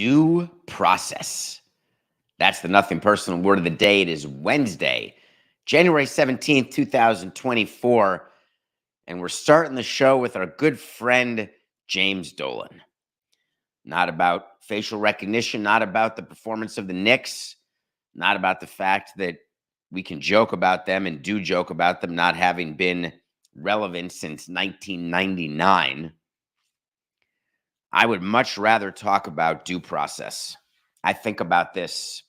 Due process. That's the nothing personal word of the day. It is Wednesday, January 17th, 2024. And we're starting the show with our good friend, James Dolan. Not about facial recognition, not about the performance of the Knicks, not about the fact that we can joke about them and do joke about them not having been relevant since 1999. I would much rather talk about due process. I think about this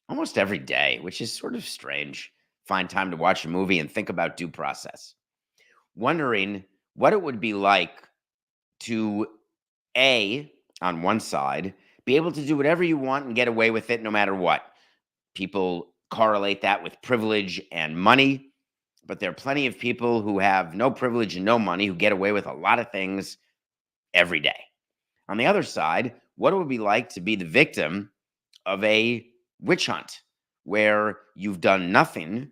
almost every day, which is sort of strange. Find time to watch a movie and think about due process. Wondering what it would be like to, on one side, be able to do whatever you want and get away with it no matter what. People correlate that with privilege and money, but there are plenty of people who have no privilege and no money who get away with a lot of things every day. On the other side, what it would be like to be the victim of a witch hunt where you've done nothing,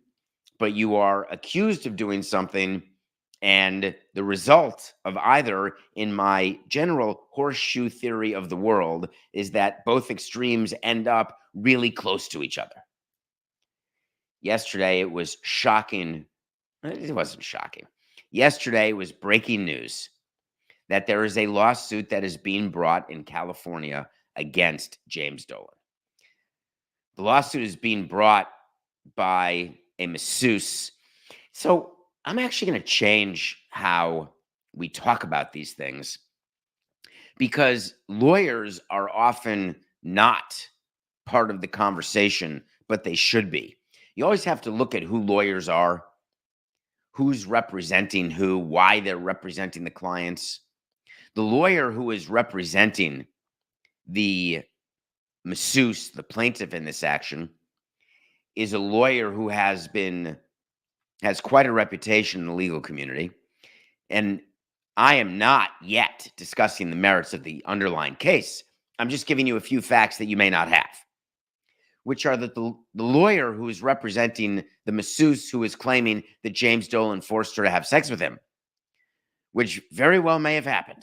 but you are accused of doing something, and the result of either, in my general horseshoe theory of the world, is that both extremes end up really close to each other. Yesterday, it was shocking. It wasn't shocking. Yesterday was breaking news that there is a lawsuit that is being brought in California against James Dolan. The lawsuit is being brought by a masseuse. So I'm actually going to change how we talk about these things, because lawyers are often not part of the conversation, but they should be. You always have to look at who lawyers are, who's representing who, why they're representing the clients. The lawyer who is representing the masseuse, the plaintiff in this action, is a lawyer who has quite a reputation in the legal community. And I am not yet discussing the merits of the underlying case. I'm just giving you a few facts that you may not have, which are that the lawyer who is representing the masseuse who is claiming that James Dolan forced her to have sex with him, which very well may have happened.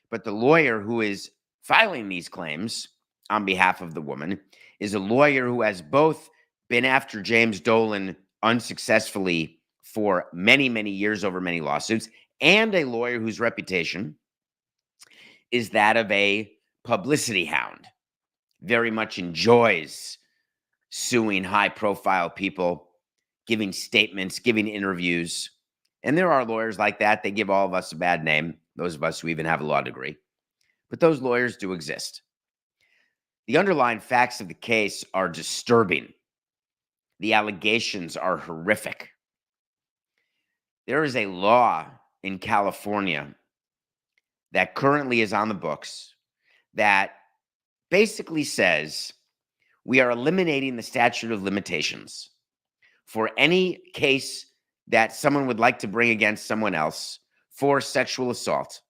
But the lawyer who is filing these claims on behalf of the woman is a lawyer who has both been after James Dolan unsuccessfully for many, many years over many lawsuits, and a lawyer whose reputation is that of a publicity hound, very much enjoys suing high-profile people, giving statements, giving interviews. And there are lawyers like that. They give all of us a bad name, those of us who even have a law degree. But those lawyers do exist. The underlying facts of the case are disturbing. The allegations are horrific. There is a law in California that currently is on the books that basically says we are eliminating the statute of limitations for any case that someone would like to bring against someone else for sexual assault.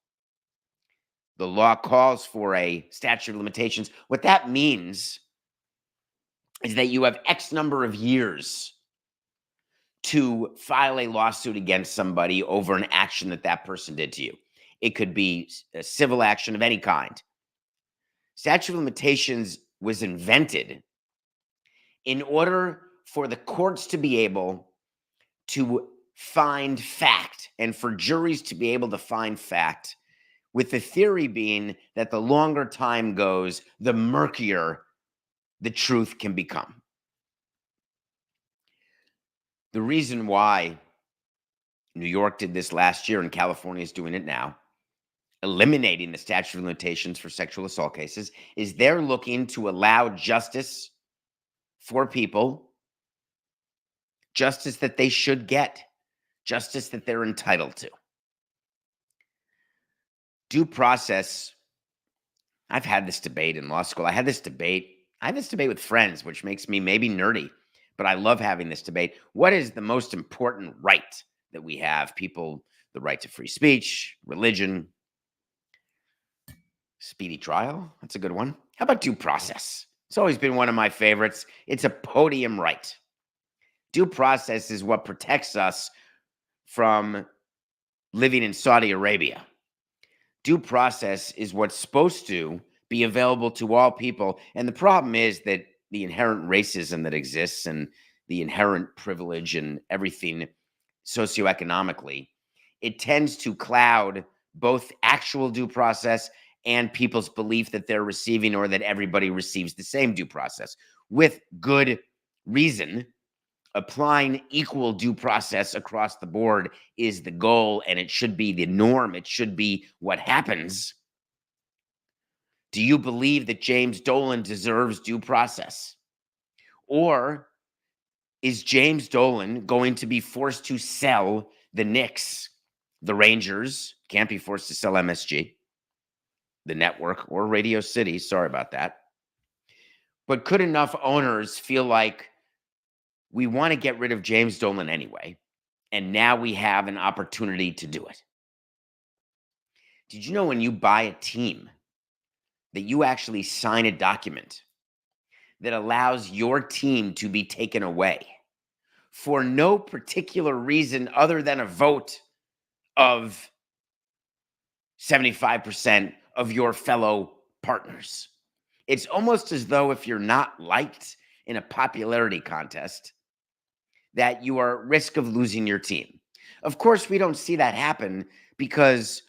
The law calls for a statute of limitations. What that means is that you have X number of years to file a lawsuit against somebody over an action that that person did to you. It could be a civil action of any kind. Statute of limitations was invented in order for the courts to be able to find fact and for juries to be able to find fact, with the theory being that the longer time goes, the murkier the truth can become. The reason why New York did this last year and California is doing it now, eliminating the statute of limitations for sexual assault cases, is they're looking to allow justice for people, justice that they should get, justice that they're entitled to. Due process. I've had this debate in law school. I had this debate with friends, which makes me maybe nerdy, but I love having this debate. What is the most important right that we have? People, the right to free speech, religion, speedy trial. That's a good one. How about due process? It's always been one of my favorites. It's a podium right. Due process is what protects us from living in Saudi Arabia. Due process is what's supposed to be available to all people. And the problem is that the inherent racism that exists and the inherent privilege and everything socioeconomically, it tends to cloud both actual due process and people's belief that they're receiving or that everybody receives the same due process. With good reason, applying equal due process across the board is the goal, and it should be the norm. It should be what happens. Do you believe that James Dolan deserves due process? Or is James Dolan going to be forced to sell the Knicks, the Rangers? Can't be forced to sell MSG, the network, or Radio City. Sorry about that. But could enough owners feel like we want to get rid of James Dolan anyway, and now we have an opportunity to do it? Did you know when you buy a team that you actually sign a document that allows your team to be taken away for no particular reason other than a vote of 75% of your fellow partners? It's almost as though if you're not liked in a popularity contest, that you are at risk of losing your team. Of course, we don't see that happen because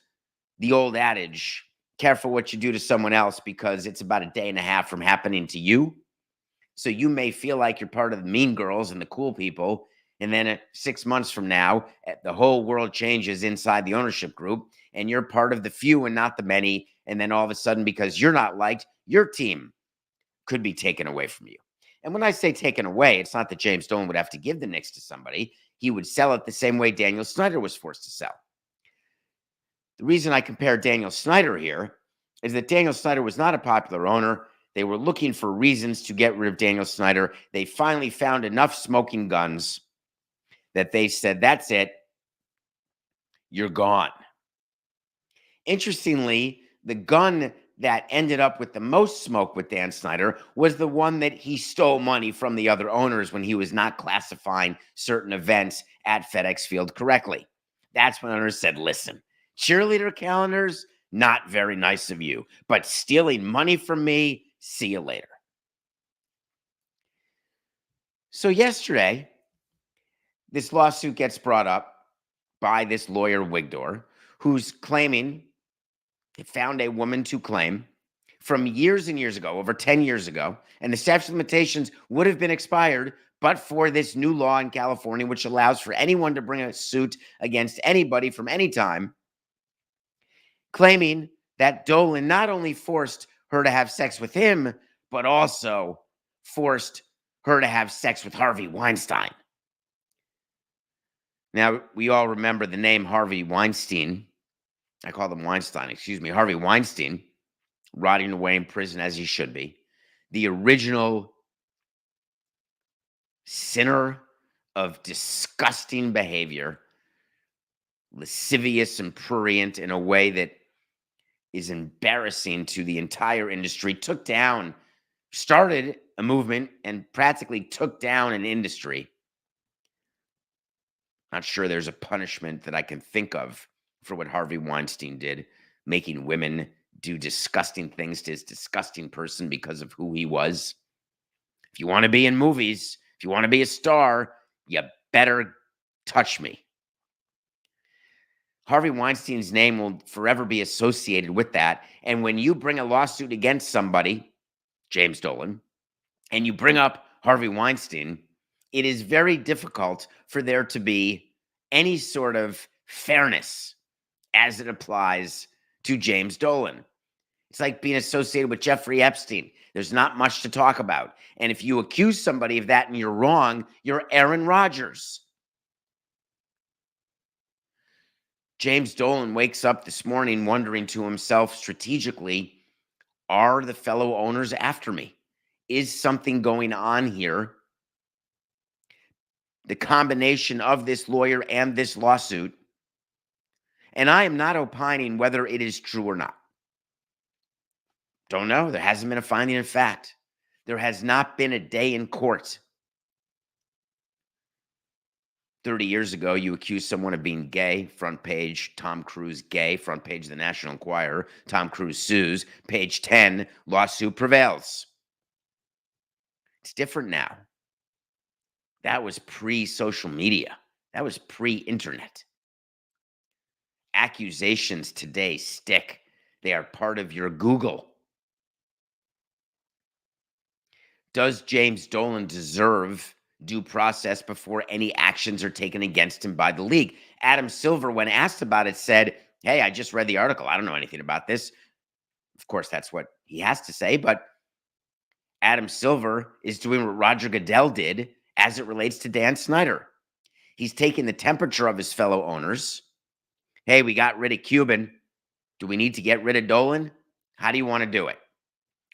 the old adage, careful what you do to someone else, because it's about a day and a half from happening to you. So you may feel like you're part of the mean girls and the cool people. And then 6 months from now, the whole world changes inside the ownership group and you're part of the few and not the many. And then all of a sudden, because you're not liked, your team could be taken away from you. And when I say taken away, it's not that James Dolan would have to give the Knicks to somebody. He would sell it the same way Daniel Snyder was forced to sell. The reason I compare Daniel Snyder here is that Daniel Snyder was not a popular owner. They were looking for reasons to get rid of Daniel Snyder. They finally found enough smoking guns that they said, that's it, you're gone. Interestingly, the gun that ended up with the most smoke with Dan Snyder was the one that he stole money from the other owners when he was not classifying certain events at FedEx Field correctly. That's when owners said, listen, cheerleader calendars, not very nice of you, but stealing money from me, see you later. So yesterday, this lawsuit gets brought up by this lawyer, Wigdor, who's claiming, found a woman to claim from years and years ago, over 10 years ago, and the statute of limitations would have been expired but for this new law in California, which allows for anyone to bring a suit against anybody from any time, claiming that Dolan not only forced her to have sex with him, but also forced her to have sex with Harvey Weinstein. Now, we all remember the name Harvey Weinstein. I call him Weinstein, excuse me. Harvey Weinstein, rotting away in prison as he should be. The original sinner of disgusting behavior, lascivious and prurient in a way that is embarrassing to the entire industry, started a movement and practically took down an industry. Not sure there's a punishment that I can think of for what Harvey Weinstein did, making women do disgusting things to his disgusting person because of who he was. If you want to be in movies, if you want to be a star, you better touch me. Harvey Weinstein's name will forever be associated with that. And when you bring a lawsuit against somebody, James Dolan, and you bring up Harvey Weinstein, it is very difficult for there to be any sort of fairness as it applies to James Dolan. It's like being associated with Jeffrey Epstein. There's not much to talk about. And if you accuse somebody of that and you're wrong, you're Aaron Rodgers. James Dolan wakes up this morning wondering to himself strategically, are the fellow owners after me? Is something going on here? The combination of this lawyer and this lawsuit. And I am not opining whether it is true or not. Don't know. There hasn't been a finding of fact. There has not been a day in court. 30 years ago, you accuse someone of being gay, front page, Tom Cruise gay, front page of the National Enquirer, Tom Cruise sues, page 10, lawsuit prevails. It's different now. That was pre-social media. That was pre-internet. Accusations today stick. They are part of your Google. Does James Dolan deserve due process before any actions are taken against him by the league? Adam Silver, when asked about it, said, hey, I just read the article. I don't know anything about this. Of course, that's what he has to say, but Adam Silver is doing what Roger Goodell did as it relates to Dan Snyder. He's taking the temperature of his fellow owners. Hey, we got rid of Cuban. Do we need to get rid of Dolan? How do you want to do it?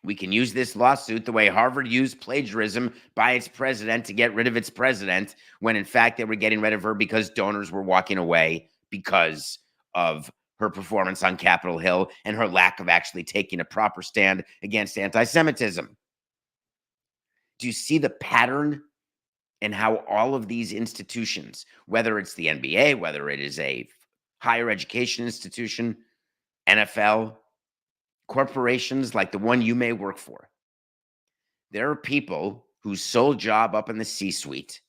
We can use this lawsuit the way Harvard used plagiarism by its president to get rid of its president, when in fact they were getting rid of her because donors were walking away because of her performance on Capitol Hill and her lack of actually taking a proper stand against anti-Semitism. Do you see the pattern in how all of these institutions, whether it's the NBA, whether it is a higher education institution, NFL, corporations like the one you may work for, there are people whose sole job up in the C-suite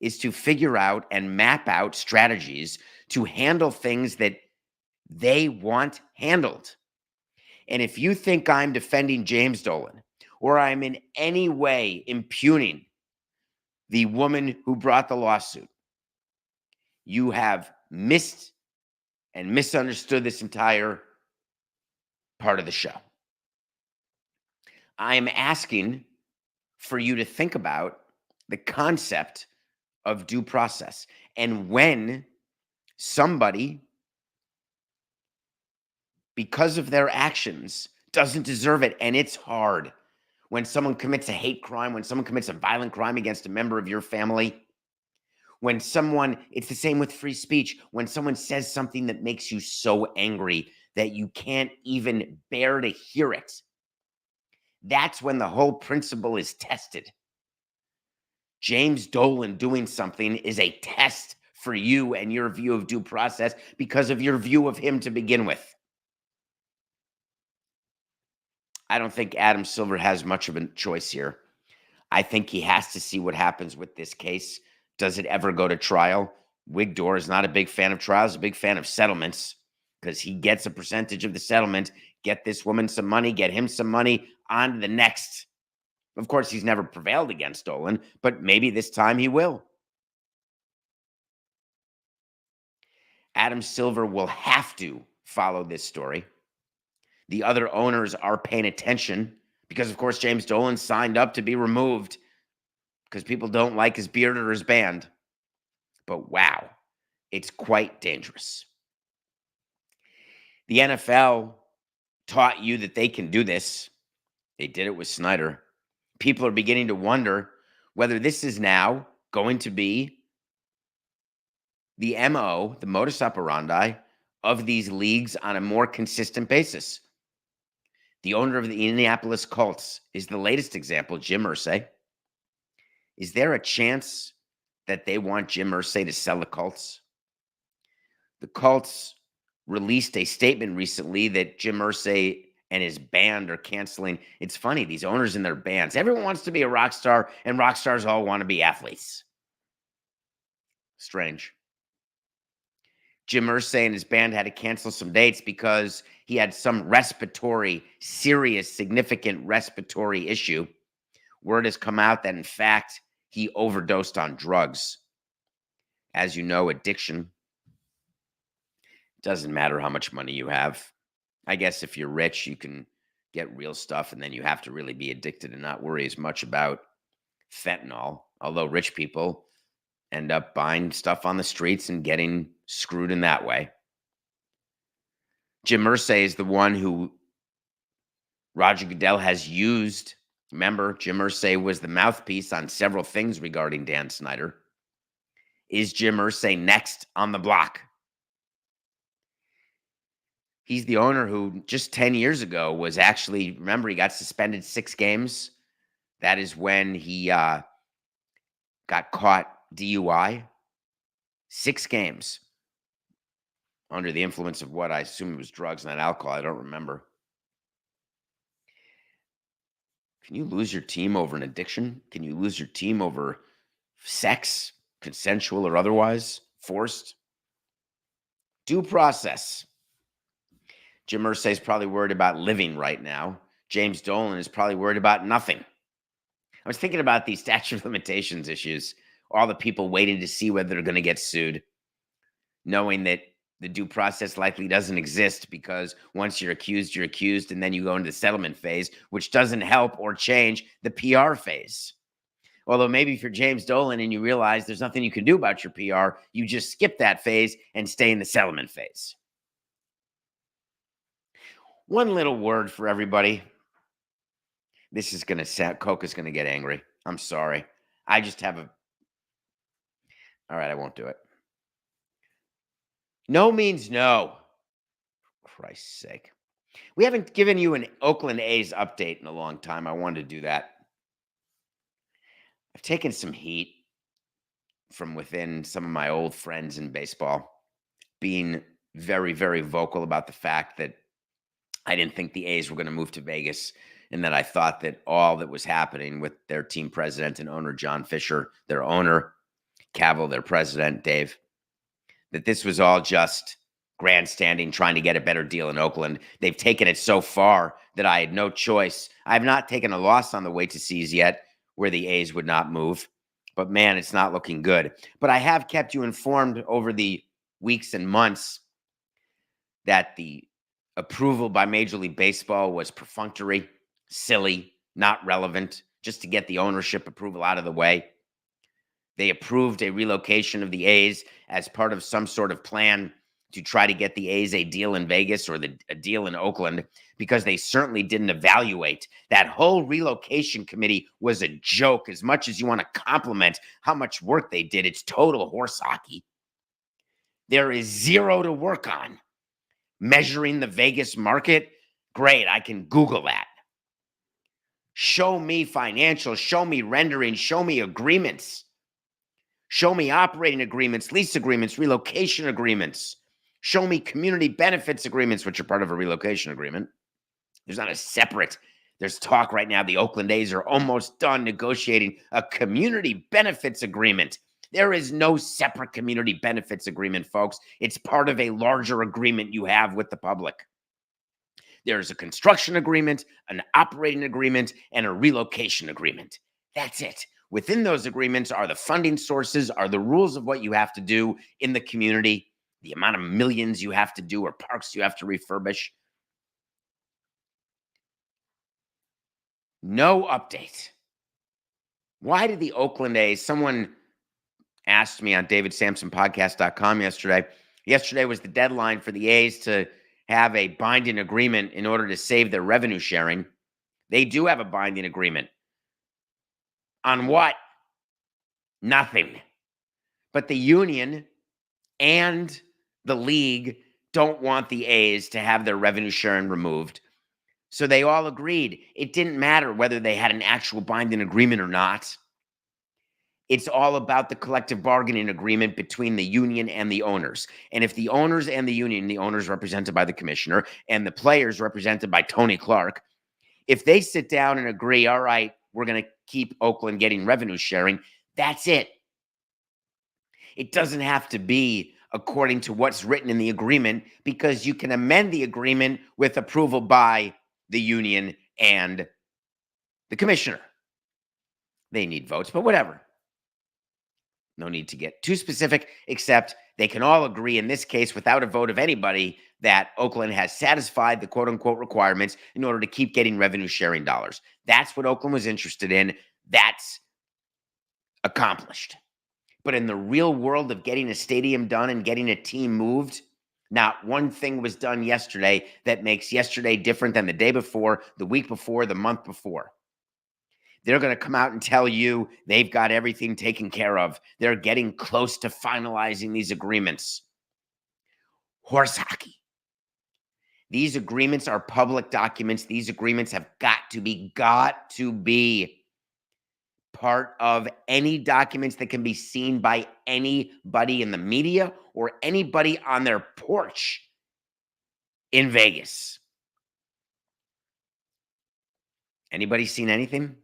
is to figure out and map out strategies to handle things that they want handled. And if you think I'm defending James Dolan or I'm in any way impugning the woman who brought the lawsuit, you have missed and misunderstood this entire part of the show. I'm asking for you to think about the concept of due process and when somebody, because of their actions, doesn't deserve it. And it's hard when someone commits a hate crime, when someone commits a violent crime against a member of your family, when someone, it's the same with free speech, when someone says something that makes you so angry that you can't even bear to hear it. That's when the whole principle is tested. James Dolan doing something is a test for you and your view of due process because of your view of him to begin with. I don't think Adam Silver has much of a choice here. I think he has to see what happens with this case. Does it ever go to trial? Wigdor is not a big fan of trials, a big fan of settlements, because he gets a percentage of the settlement. Get this woman some money, get him some money, on to the next. Of course, he's never prevailed against Dolan, but maybe this time he will. Adam Silver will have to follow this story. The other owners are paying attention because, of course, James Dolan signed up to be removed because people don't like his beard or his band. But wow, it's quite dangerous. The NFL taught you that they can do this. They did it with Snyder. People are beginning to wonder whether this is now going to be the MO, the modus operandi of these leagues on a more consistent basis. The owner of the Indianapolis Colts is the latest example, Jim Irsay. Is there a chance that they want Jim Irsay to sell the Colts? The Colts released a statement recently that Jim Irsay and his band are canceling. It's funny, these owners and their bands, everyone wants to be a rock star, and rock stars all want to be athletes. Strange. Jim Irsay and his band had to cancel some dates because he had some serious, significant respiratory issue. Word has come out that, in fact, he overdosed on drugs. As you know, addiction doesn't matter how much money you have. I guess if you're rich, you can get real stuff, and then you have to really be addicted and not worry as much about fentanyl. Although rich people end up buying stuff on the streets and getting screwed in that way. Jim Irsay is the one who Roger Goodell has used. Remember, Jim Irsay was the mouthpiece on several things regarding Dan Snyder. Is Jim Irsay next on the block? He's the owner who just 10 years ago was actually, remember, he got suspended 6 games. That is when he got caught DUI. 6 games under the influence of what I assume was drugs, not alcohol. I don't remember. Can you lose your team over an addiction? Can you lose your team over sex, consensual or otherwise, forced? Due process. Jim Irsay is probably worried about living right now. James Dolan is probably worried about nothing. I was thinking about these statute of limitations issues, all the people waiting to see whether they're going to get sued, knowing that the due process likely doesn't exist because once you're accused, and then you go into the settlement phase, which doesn't help or change the PR phase. Although maybe if you're James Dolan and you realize there's nothing you can do about your PR, you just skip that phase and stay in the settlement phase. One little word for everybody. This is going to sound, Coke is going to get angry. I'm sorry. I just have a, all right, I won't do it. No means no. For Christ's sake. We haven't given you an Oakland A's update in a long time. I wanted to do that. I've taken some heat from within some of my old friends in baseball, being very, very vocal about the fact that I didn't think the A's were going to move to Vegas, and that I thought that all that was happening with their team president and owner, John Fisher, their owner, Cavill, their president, Dave, that this was all just grandstanding, trying to get a better deal in Oakland. They've taken it so far that I had no choice. I have not taken a loss on the way to seas yet, where the A's would not move. But man, it's not looking good. But I have kept you informed over the weeks and months that the approval by Major League Baseball was perfunctory, silly, not relevant, just to get the ownership approval out of the way. They approved a relocation of the A's as part of some sort of plan to try to get the A's a deal in Vegas or a deal in Oakland, because they certainly didn't evaluate. That whole relocation committee was a joke. As much as you want to compliment how much work they did, it's total horse hockey. There is zero to work on. Measuring the Vegas market? Great, I can Google that. Show me financials, show me rendering, show me agreements. Show me operating agreements, lease agreements, relocation agreements. Show me community benefits agreements, which are part of a relocation agreement. There's not a separate, there's talk right now, the Oakland A's are almost done negotiating a community benefits agreement. There is no separate community benefits agreement, folks. It's part of a larger agreement you have with the public. There's a construction agreement, an operating agreement, and a relocation agreement. That's it. Within those agreements are the funding sources, are the rules of what you have to do in the community, the amount of millions you have to do or parks you have to refurbish. No update. Why did the Oakland A's, someone asked me on davidsamsonpodcast.com yesterday. Yesterday was the deadline for the A's to have a binding agreement in order to save their revenue sharing. They do have a binding agreement. On what? Nothing. But the union and the league don't want the A's to have their revenue sharing removed. So they all agreed. It didn't matter whether they had an actual binding agreement or not. It's all about the collective bargaining agreement between the union and the owners. And if the owners and the union, the owners represented by the commissioner and the players represented by Tony Clark, if they sit down and agree, all right, we're going to keep Oakland getting revenue sharing, that's it. It doesn't have to be according to what's written in the agreement, because you can amend the agreement with approval by the union and the commissioner. They need votes, but whatever. No need to get too specific, except they can all agree in this case without a vote of anybody that Oakland has satisfied the quote unquote requirements in order to keep getting revenue sharing dollars. That's what Oakland was interested in. That's accomplished. But in the real world of getting a stadium done and getting a team moved, not one thing was done yesterday that makes yesterday different than the day before, the week before, the month before. They're going to come out and tell you they've got everything taken care of. They're getting close to finalizing these agreements. Horse hockey. These agreements are public documents. These agreements have got to be part of any documents that can be seen by anybody in the media or anybody on their porch in Vegas. Anybody seen anything?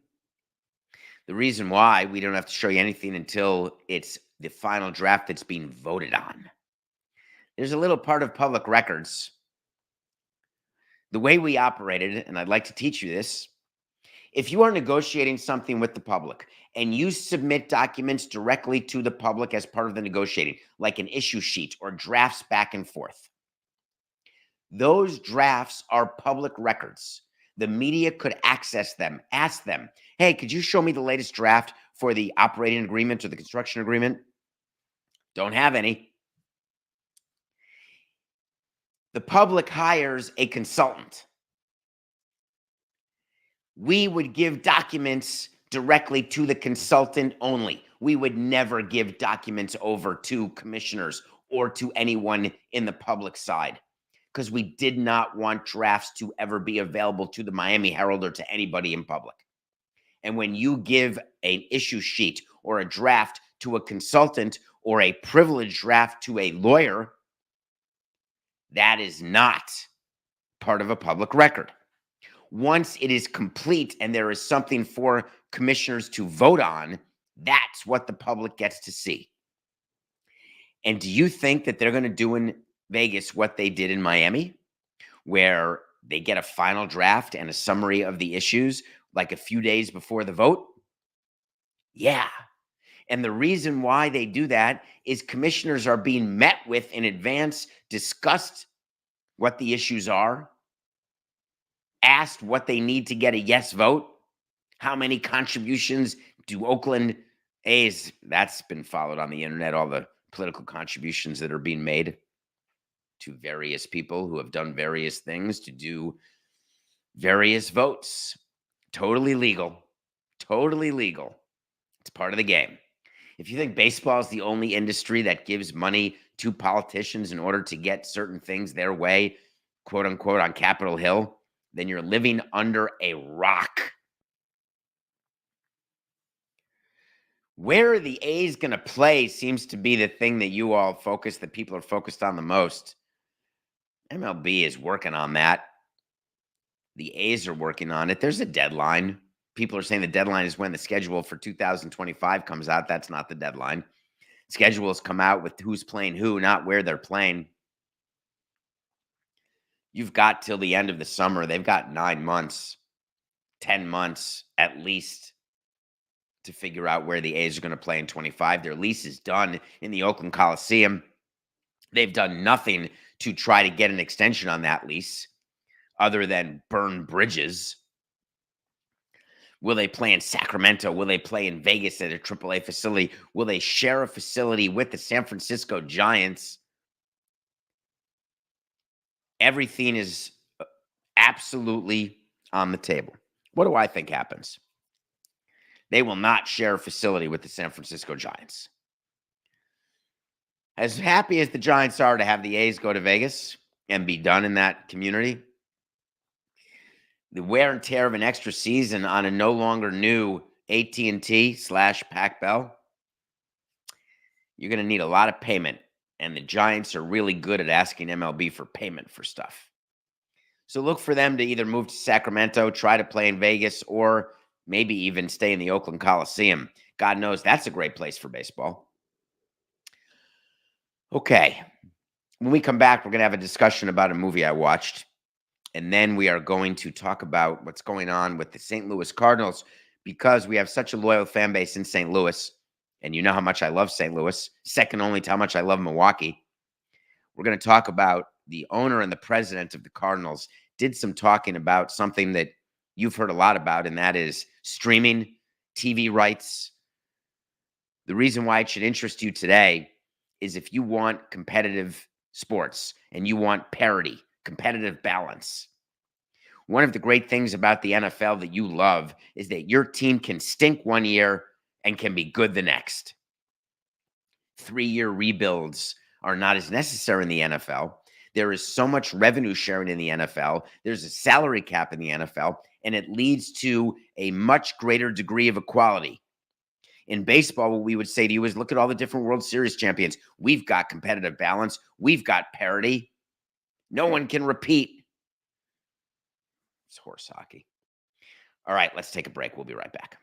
The reason why we don't have to show you anything until it's the final draft that's being voted on. There's a little part of public records. The way we operated, and I'd like to teach you this, if you are negotiating something with the public and you submit documents directly to the public as part of the negotiating, like an issue sheet or drafts back and forth, those drafts are public records. The media could access them, ask them, hey, could you show me the latest draft for the operating agreement or the construction agreement? Don't have any. The public hires a consultant. We would give documents directly to the consultant only. We would never give documents over to commissioners or to anyone in the public side because we did not want drafts to ever be available to the Miami Herald or to anybody in public. And when you give an issue sheet or a draft to a consultant or a privileged draft to a lawyer, that is not part of a public record. Once it is complete and there is something for commissioners to vote on, that's what the public gets to see. And do you think that they're going to do in Vegas what they did in Miami, where they get a final draft and a summary of the issues like a few days before the vote? Yeah. And the reason why they do that is commissioners are being met with in advance, discussed what the issues are, asked what they need to get a yes vote. How many contributions do Oakland A's, that's been followed on the internet, all the political contributions that are being made to various people who have done various things to do various votes. Totally legal. Totally legal. It's part of the game. If you think baseball is the only industry that gives money to politicians in order to get certain things their way, quote unquote, on Capitol Hill, then you're living under a rock. Where the A's going to play seems to be the thing that you all focus, that people are focused on the most. MLB is working on that. The A's are working on it. There's a deadline. People are saying the deadline is when the schedule for 2025 comes out. That's not the deadline. Schedules come out with who's playing who, not where they're playing. You've got till the end of the summer. They've got 9 months, 10 months at least to figure out where the A's are going to play in 25. Their lease is done in the Oakland Coliseum. They've done nothing to try to get an extension on that lease other than burn bridges. Will they play in Sacramento? Will they play in Vegas at a AAA facility? Will they share a facility with the San Francisco Giants? Everything is absolutely on the table. What do I think happens? They will not share a facility with the San Francisco Giants. As happy as the Giants are to have the A's go to Vegas and be done in that community, the wear and tear of an extra season on a no longer new AT&T/Pac Bell, you're going to need a lot of payment. And the Giants are really good at asking MLB for payment for stuff. So look for them to either move to Sacramento, try to play in Vegas, or maybe even stay in the Oakland Coliseum. God knows that's a great place for baseball. Okay. When we come back, we're going to have a discussion about a movie I watched. And then we are going to talk about what's going on with the St. Louis Cardinals, because we have such a loyal fan base in St. Louis. And you know how much I love St. Louis, second only to how much I love Milwaukee. We're going to talk about the owner and the president of the Cardinals did some talking about something that you've heard a lot about, and that is streaming, TV rights. The reason why it should interest you today is if you want competitive sports and you want parity, competitive balance. One of the great things about the NFL that you love is that your team can stink one year and can be good the next. 3-year rebuilds are not as necessary in the NFL. There is so much revenue sharing in the NFL. There's a salary cap in the NFL, and it leads to a much greater degree of equality. In baseball, what we would say to you is look at all the different World Series champions. We've got competitive balance. We've got parity. No one can repeat. It's horse hockey. All right, let's take a break. We'll be right back.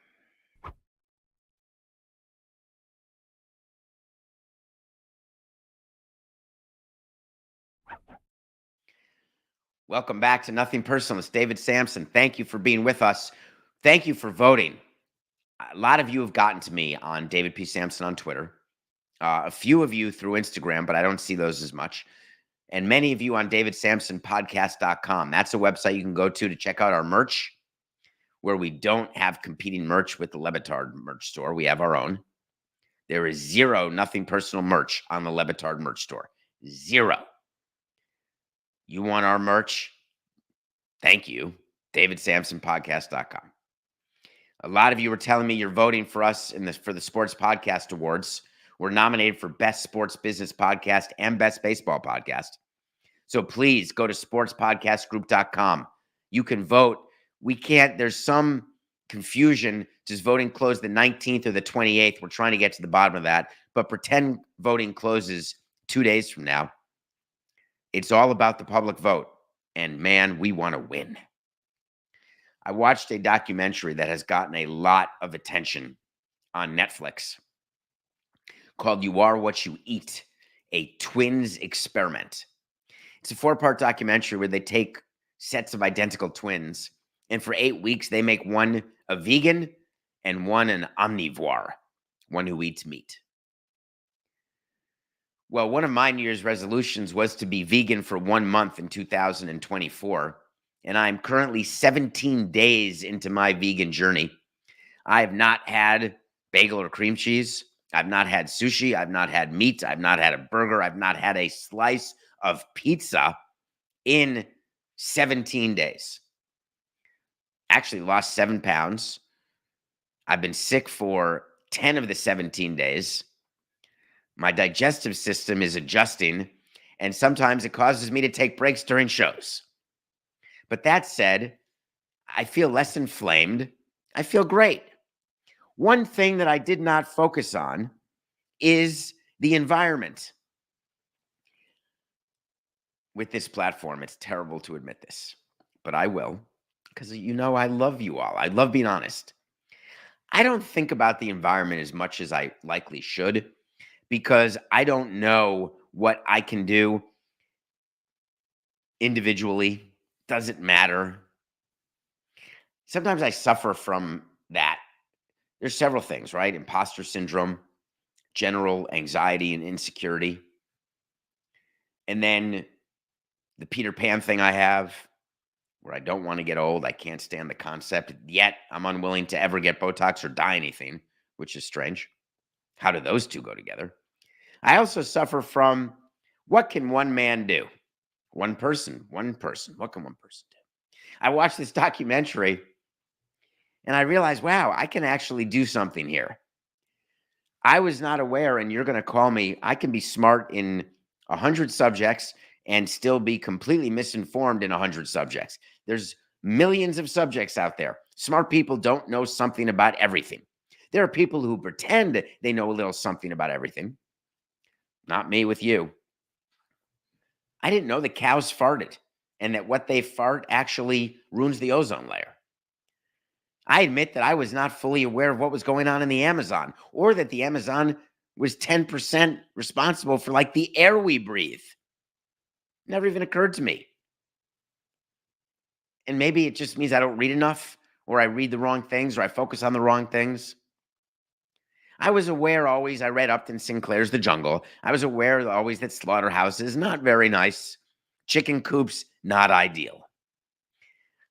Welcome back to Nothing Personal. It's David Samson. Thank you for being with us. Thank you for voting. A lot of you have gotten to me on David P. Samson on Twitter. A few of you through Instagram, but I don't see those as much. And many of you on davidsamsonpodcast.com. That's a website you can go to check out our merch, where we don't have competing merch with the Le Batard merch store. We have our own. There is zero Nothing Personal merch on the Le Batard merch store. Zero. You want our merch? Thank you. davidsamsonpodcast.com. A lot of you were telling me you're voting for us for the Sports Podcast Awards. We're nominated for Best Sports Business Podcast and Best Baseball Podcast. So please go to sportspodcastgroup.com. You can vote. There's some confusion. Does voting close the 19th or the 28th? We're trying to get to the bottom of that. But pretend voting closes 2 days from now. It's all about the public vote. And man, we want to win. I watched a documentary that has gotten a lot of attention on Netflix called You Are What You Eat, a twins experiment. It's a 4-part documentary where they take sets of identical twins, and for 8 weeks, they make one a vegan and one an omnivore, one who eats meat. Well, one of my New Year's resolutions was to be vegan for 1 month in 2024, and I'm currently 17 days into my vegan journey. I have not had bagel or cream cheese. I've not had sushi. I've not had meat. I've not had a burger. I've not had a slice of pizza in 17 days. Actually lost 7 pounds. I've been sick for 10 of the 17 days. My digestive system is adjusting, and sometimes it causes me to take breaks during shows. But that said, I feel less inflamed. I feel great. One thing that I did not focus on is the environment. With this platform, it's terrible to admit this, but I will, because I love you all. I love being honest. I don't think about the environment as much as I likely should, because I don't know what I can do individually. Doesn't matter. Sometimes I suffer from that. There's several things, right? Imposter syndrome, general anxiety and insecurity. And then the Peter Pan thing I have, where I don't want to get old. I can't stand the concept. Yet I'm unwilling to ever get Botox or dye anything, which is strange. How do those two go together? I also suffer from, what can one man do? One person. What can one person do? I watched this documentary and I realized, wow, I can actually do something here. I was not aware, and you're going to call me, I can be smart in 100 subjects and still be completely misinformed in 100 subjects. There's millions of subjects out there. Smart people don't know something about everything. There are people who pretend they know a little something about everything. Not me with you. I didn't know that cows farted and that what they fart actually ruins the ozone layer. I admit that I was not fully aware of what was going on in the Amazon, or that the Amazon was 10% responsible for like the air we breathe. Never even occurred to me. And maybe it just means I don't read enough, or I read the wrong things, or I focus on the wrong things. I was aware always, I read Upton Sinclair's The Jungle. I was aware always that slaughterhouses, not very nice. Chicken coops, not ideal.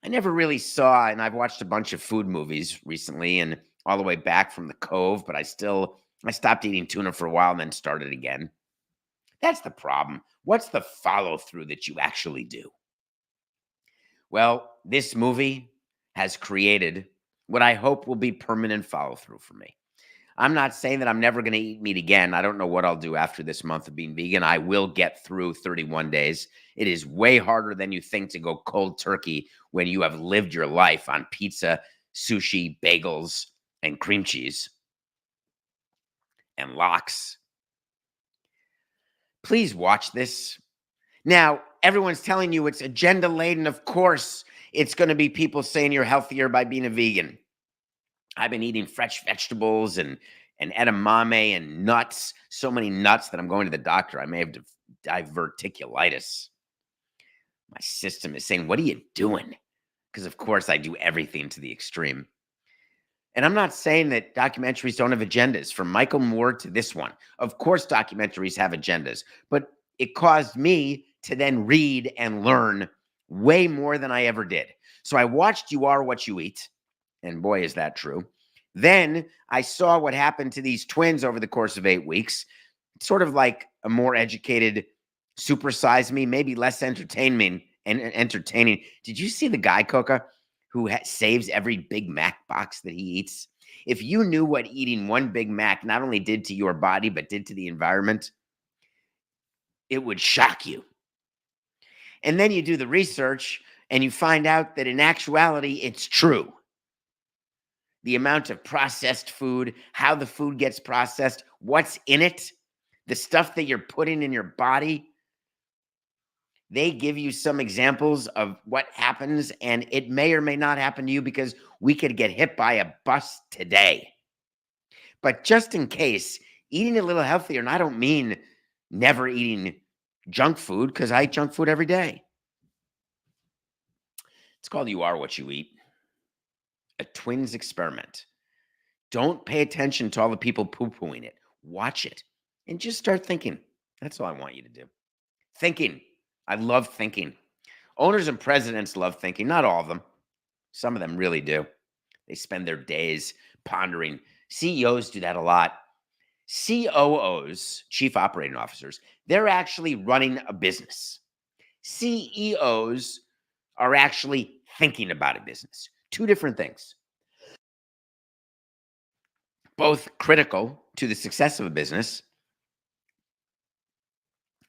I never really saw, and I've watched a bunch of food movies recently and all the way back from The Cove, but I stopped eating tuna for a while and then started again. That's the problem. What's the follow-through that you actually do? Well, this movie has created what I hope will be permanent follow-through for me. I'm not saying that I'm never going to eat meat again. I don't know what I'll do after this month of being vegan. I will get through 31 days. It is way harder than you think to go cold turkey when you have lived your life on pizza, sushi, bagels, and cream cheese. and locks. Please watch this. Now, everyone's telling you it's agenda laden. Of course, it's going to be people saying you're healthier by being a vegan. I've been eating fresh vegetables and edamame and nuts, so many nuts that I'm going to the doctor. I may have diverticulitis. My system is saying, what are you doing? Because, of course, I do everything to the extreme. And I'm not saying that documentaries don't have agendas. From Michael Moore to this one, of course, documentaries have agendas. But it caused me to then read and learn way more than I ever did. So I watched You Are What You Eat. And boy, is that true. Then I saw what happened to these twins over the course of 8 weeks. Sort of like a more educated Super Size Me, maybe less entertaining. Did you see the guy, Coca, who saves every Big Mac box that he eats? If you knew what eating one Big Mac not only did to your body, but did to the environment, it would shock you. And then you do the research and you find out that in actuality, it's true. The amount of processed food, how the food gets processed, what's in it, the stuff that you're putting in your body. They give you some examples of what happens, and it may or may not happen to you because we could get hit by a bus today. But just in case, eating a little healthier, and I don't mean never eating junk food, because I eat junk food every day. It's called You Are What You Eat. A twins experiment. Don't pay attention to all the people poo-pooing it. Watch it and just start thinking. That's all I want you to do. Thinking. I love thinking. Owners and presidents love thinking. Not all of them. Some of them really do. They spend their days pondering. CEOs do that a lot. COOs, chief operating officers, they're actually running a business. CEOs are actually thinking about a business. Two different things. Both critical to the success of a business.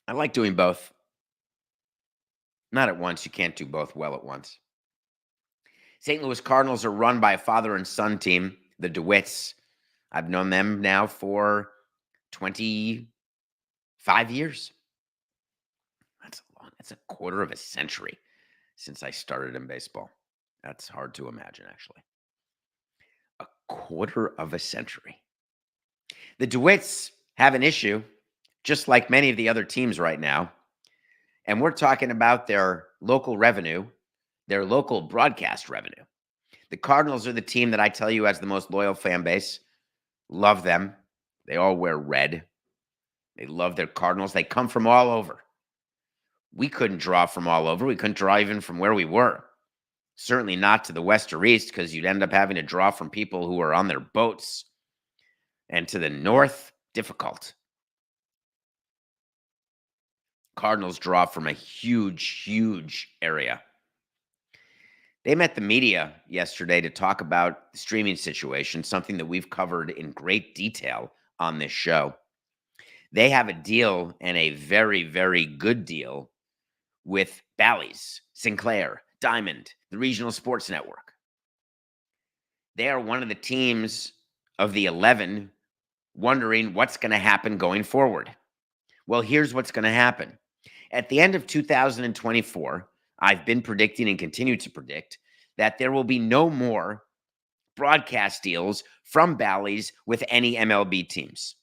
I like doing both. Not at once. You can't do both well at once. St. Louis Cardinals are run by a father and son team, the DeWitts. I've known them now for 25 years. That's long. That's a quarter of a century since I started in baseball. That's hard to imagine, actually. A quarter of a century. The DeWitts have an issue, just like many of the other teams right now. And we're talking about their local revenue, their local broadcast revenue. The Cardinals are the team that I tell you has the most loyal fan base. Love them. They all wear red. They love their Cardinals. They come from all over. We couldn't draw from all over. We couldn't draw even from where we were. Certainly not to the west or east, because you'd end up having to draw from people who are on their boats. And to the north, difficult. Cardinals draw from a huge, huge area. They met the media yesterday to talk about the streaming situation, something that we've covered in great detail on this show. They have a deal, and a very, very good deal, with Bally's, Sinclair, Diamond, the regional sports network. They are one of the teams of the 11 wondering what's going to happen going forward. Well, here's what's going to happen. At the end of 2024, I've been predicting and continue to predict that there will be no more broadcast deals from Bally's with any MLB teams.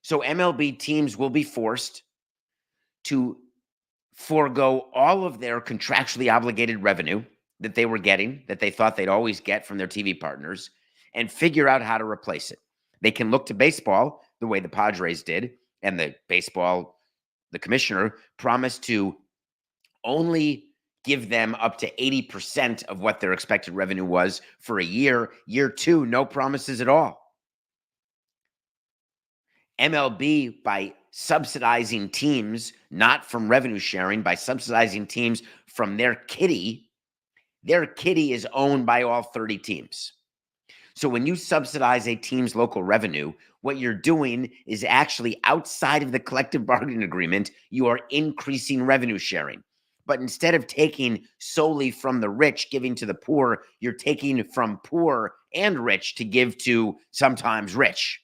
So MLB teams will be forced to forego all of their contractually obligated revenue that they were getting, that they thought they'd always get from their TV partners, and figure out how to replace it. They can look to baseball the way the Padres did, and the commissioner promised to only give them up to 80% of what their expected revenue was for a year. Year two, no promises at all. MLB, by subsidizing teams, not from revenue sharing, by subsidizing teams from their kitty is owned by all 30 teams. So when you subsidize a team's local revenue, what you're doing is actually outside of the collective bargaining agreement, you are increasing revenue sharing. But instead of taking solely from the rich, giving to the poor, you're taking from poor and rich to give to sometimes rich.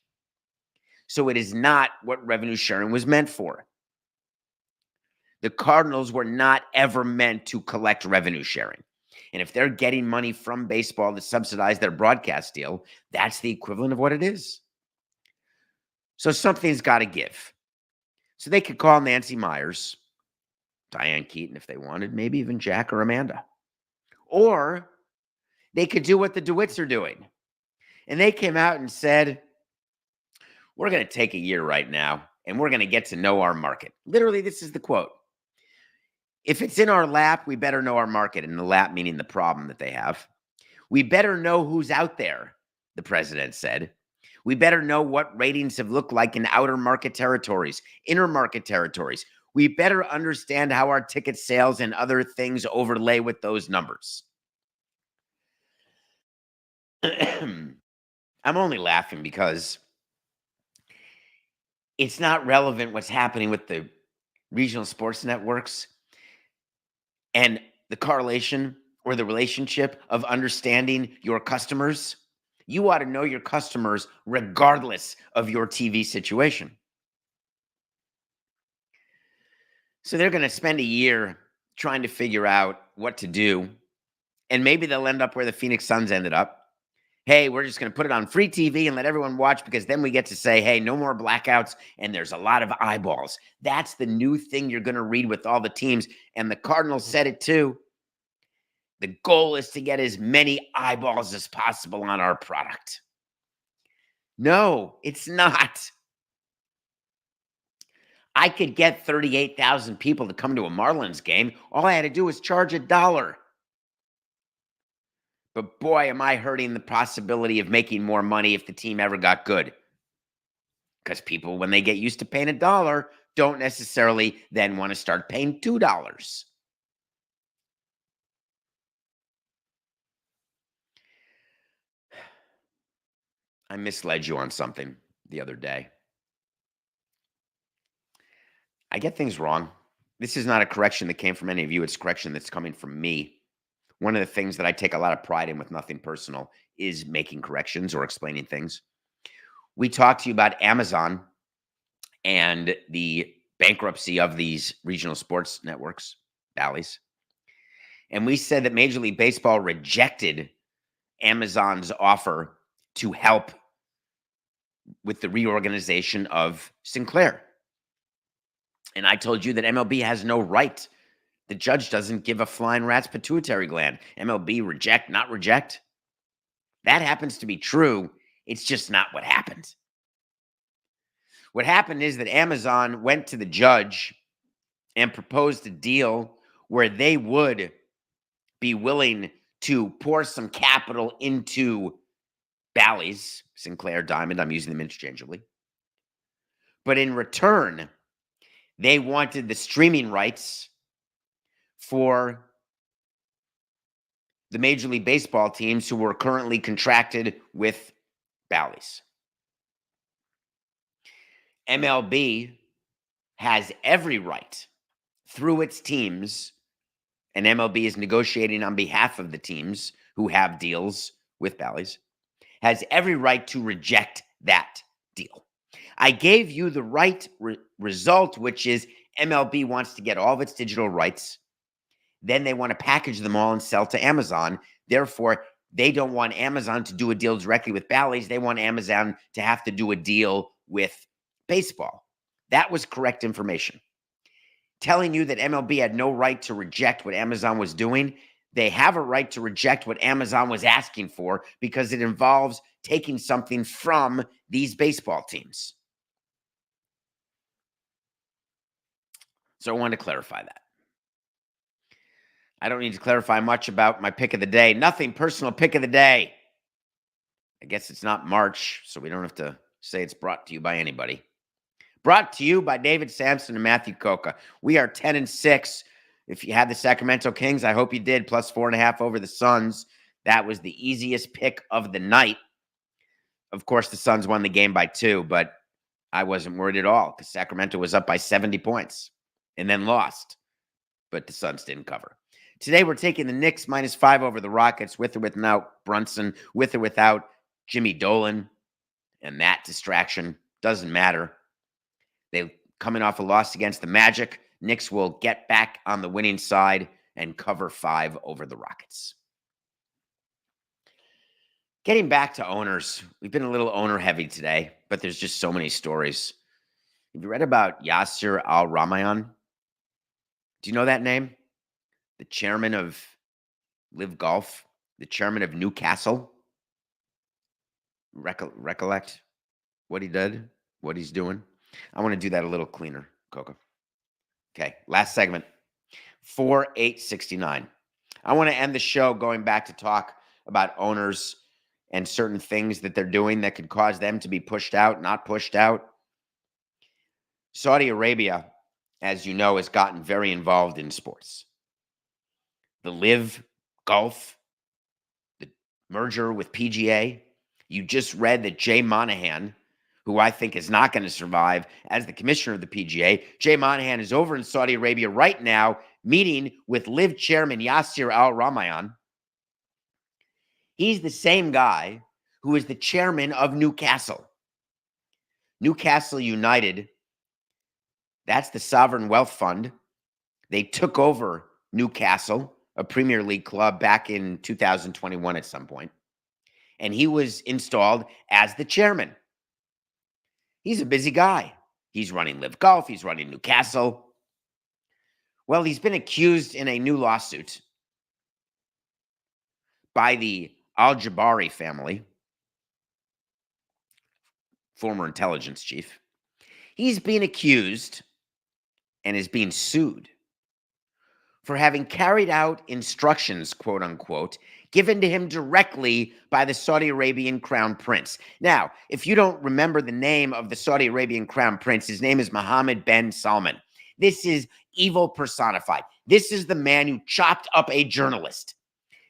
So it is not what revenue sharing was meant for. The Cardinals were not ever meant to collect revenue sharing. And if they're getting money from baseball to subsidize their broadcast deal, that's the equivalent of what it is. So something's got to give. So they could call Nancy Myers, Diane Keaton if they wanted, maybe even Jack or Amanda. Or they could do what the DeWitts are doing. And they came out and said, we're going to take a year right now, and we're going to get to know our market. Literally, this is the quote. If it's in our lap, we better know our market. And the lap meaning the problem that they have. We better know who's out there, the president said. We better know what ratings have looked like in outer market territories, inner market territories. We better understand how our ticket sales and other things overlay with those numbers. I'm only laughing because it's not relevant what's happening with the regional sports networks and the correlation or the relationship of understanding your customers. You ought to know your customers regardless of your TV situation. So they're going to spend a year trying to figure out what to do. And maybe they'll end up where the Phoenix Suns ended up. Hey, we're just going to put it on free TV and let everyone watch because then we get to say, hey, no more blackouts and there's a lot of eyeballs. That's the new thing you're going to read with all the teams. And the Cardinals said it too. The goal is to get as many eyeballs as possible on our product. No, it's not. I could get 38,000 people to come to a Marlins game. All I had to do was charge $1. But boy, am I hurting the possibility of making more money if the team ever got good. Because people, when they get used to paying $1, don't necessarily then want to start paying $2. I misled you on something the other day. I get things wrong. This is not a correction that came from any of you. It's correction that's coming from me. One of the things that I take a lot of pride in with Nothing Personal is making corrections or explaining things. We talked to you about Amazon and the bankruptcy of these regional sports networks, Bally's. And we said that Major League Baseball rejected Amazon's offer to help with the reorganization of Sinclair. And I told you that MLB has no right. The judge doesn't give a flying rat's pituitary gland. MLB reject, not reject. That happens to be true. It's just not what happened. What happened is that Amazon went to the judge and proposed a deal where they would be willing to pour some capital into Bally's, Sinclair, Diamond, I'm using them interchangeably. But in return, they wanted the streaming rights for the Major League Baseball teams who were currently contracted with Bally's. MLB has every right through its teams, and MLB is negotiating on behalf of the teams who have deals with Bally's, has every right to reject that deal. I gave you the right result, which is MLB wants to get all of its digital rights. Then they want to package them all and sell to Amazon. Therefore, they don't want Amazon to do a deal directly with Bally's. They want Amazon to have to do a deal with baseball. That was correct information. Telling you that MLB had no right to reject what Amazon was doing, they have a right to reject what Amazon was asking for because it involves taking something from these baseball teams. So I wanted to clarify that. I don't need to clarify much about my pick of the day. Nothing personal pick of the day. I guess it's not March, so we don't have to say it's brought to you by anybody. Brought to you by David Samson and Matthew Coca. We are 10-6. If you had the Sacramento Kings, I hope you did. Plus 4.5 over the Suns. That was the easiest pick of the night. Of course, the Suns won the game by 2, but I wasn't worried at all because Sacramento was up by 70 points and then lost. But the Suns didn't cover. Today, we're taking the Knicks -5 over the Rockets with or without Brunson, with or without Jimmy Dolan and that distraction. Doesn't matter. They coming off a loss against the Magic. Knicks will get back on the winning side and cover 5 over the Rockets. Getting back to owners, we've been a little owner heavy today, but there's just so many stories. Have you read about Yasser Al-Ramayan? Do you know that name? The chairman of Live Golf, the chairman of Newcastle. Recollect what he did, what he's doing? I want to do that a little cleaner, Coco. Okay, last segment. 4869. I want to end the show going back to talk about owners and certain things that they're doing that could cause them to be pushed out, not pushed out. Saudi Arabia, as you know, has gotten very involved in sports. The Live Golf, the merger with PGA. You just read that Jay Monahan, who I think is not going to survive as the commissioner of the PGA, Jay Monahan is over in Saudi Arabia right now meeting with Live chairman Yasser Al-Ramayan. He's the same guy who is the chairman of Newcastle. Newcastle United, that's the sovereign wealth fund. They took over Newcastle, a Premier League club, back in 2021 at some point. And he was installed as the chairman. He's a busy guy. He's running Live Golf. He's running Newcastle. Well, he's been accused in a new lawsuit by the Al-Jabari family, former intelligence chief. He's being accused and is being sued for having carried out instructions, quote unquote, given to him directly by the Saudi Arabian crown prince. Now, if you don't remember the name of the Saudi Arabian crown prince, his name is Mohammed bin Salman. This is evil personified. This is the man who chopped up a journalist.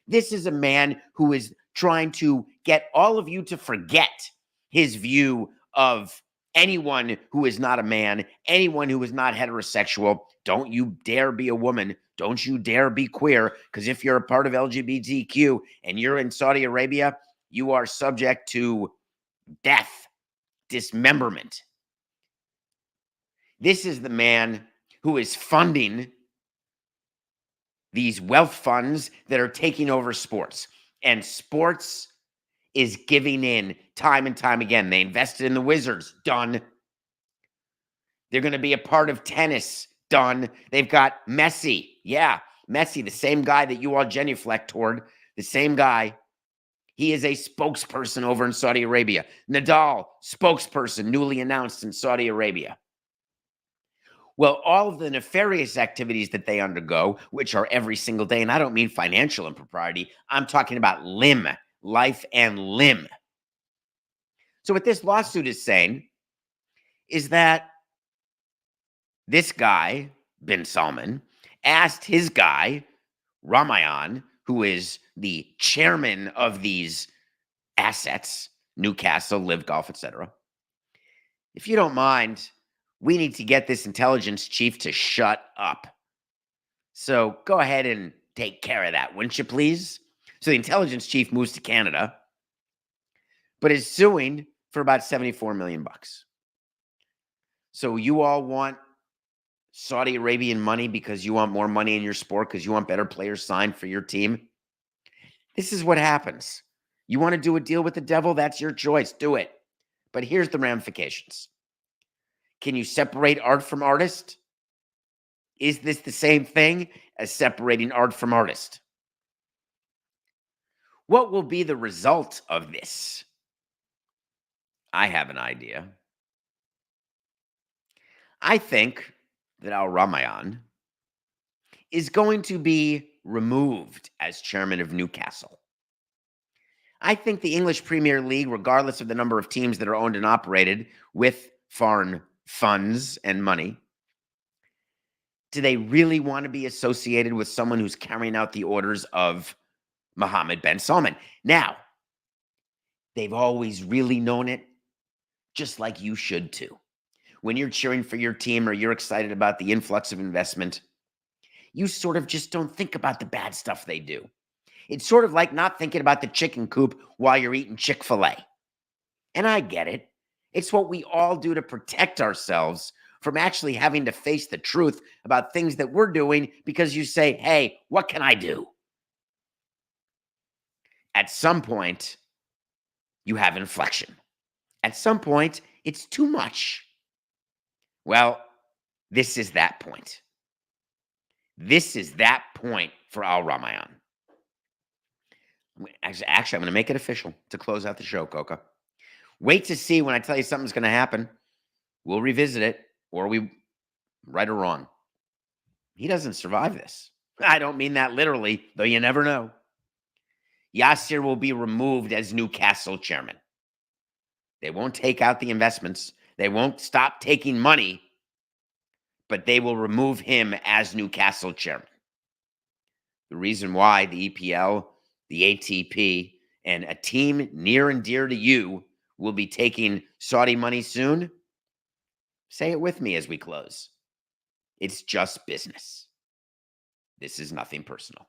This is a man who is trying to get all of you to forget his view of anyone who is not a man, anyone who is not heterosexual. Don't you dare be a woman. Don't you dare be queer, because if you're a part of LGBTQ and you're in Saudi Arabia, you are subject to death, dismemberment. This is the man who is funding these wealth funds that are taking over sports. And sports is giving in time and time again. They invested in the Wizards. Done. They're going to be a part of tennis. Done. They've got Messi. Yeah, Messi, the same guy that you all genuflect toward, the same guy. He is a spokesperson over in Saudi Arabia. Nadal, spokesperson, newly announced in Saudi Arabia. Well, all of the nefarious activities that they undergo, which are every single day, and I don't mean financial impropriety, I'm talking about life and limb. So what this lawsuit is saying is that this guy, bin Salman, asked his guy, Ramayan, who is the chairman of these assets, Newcastle, Live Golf, etc., if you don't mind, we need to get this intelligence chief to shut up. So go ahead and take care of that, wouldn't you please? So the intelligence chief moves to Canada, but is suing for about $74 million. So you all want Saudi Arabian money because you want more money in your sport, because you want better players signed for your team. This is what happens. You want to do a deal with the devil? That's your choice. Do it. But here's the ramifications. Can you separate art from artist? Is this the same thing as separating art from artist? What will be the result of this? I have an idea. I think that Al-Ramayan is going to be removed as chairman of Newcastle. I think the English Premier League, regardless of the number of teams that are owned and operated with foreign funds and money, do they really want to be associated with someone who's carrying out the orders of Mohammed bin Salman? Now, they've always really known it, just like you should too. When you're cheering for your team or you're excited about the influx of investment, you sort of just don't think about the bad stuff they do. It's sort of like not thinking about the chicken coop while you're eating Chick-fil-A. And I get it. It's what we all do to protect ourselves from actually having to face the truth about things that we're doing because you say, hey, what can I do? At some point, you have inflection. At some point, it's too much. Well, this is that point. This is that point for Al Ramayan. Actually, I'm going to make it official to close out the show, Coca. Wait to see when I tell you something's going to happen. We'll revisit it, or we right or wrong. He doesn't survive this. I don't mean that literally, though you never know. Yasser will be removed as Newcastle chairman. They won't take out the investments. They won't stop taking money, but they will remove him as Newcastle chairman. The reason why the EPL, the ATP, and a team near and dear to you will be taking Saudi money soon, say it with me as we close. It's just business. This is nothing personal.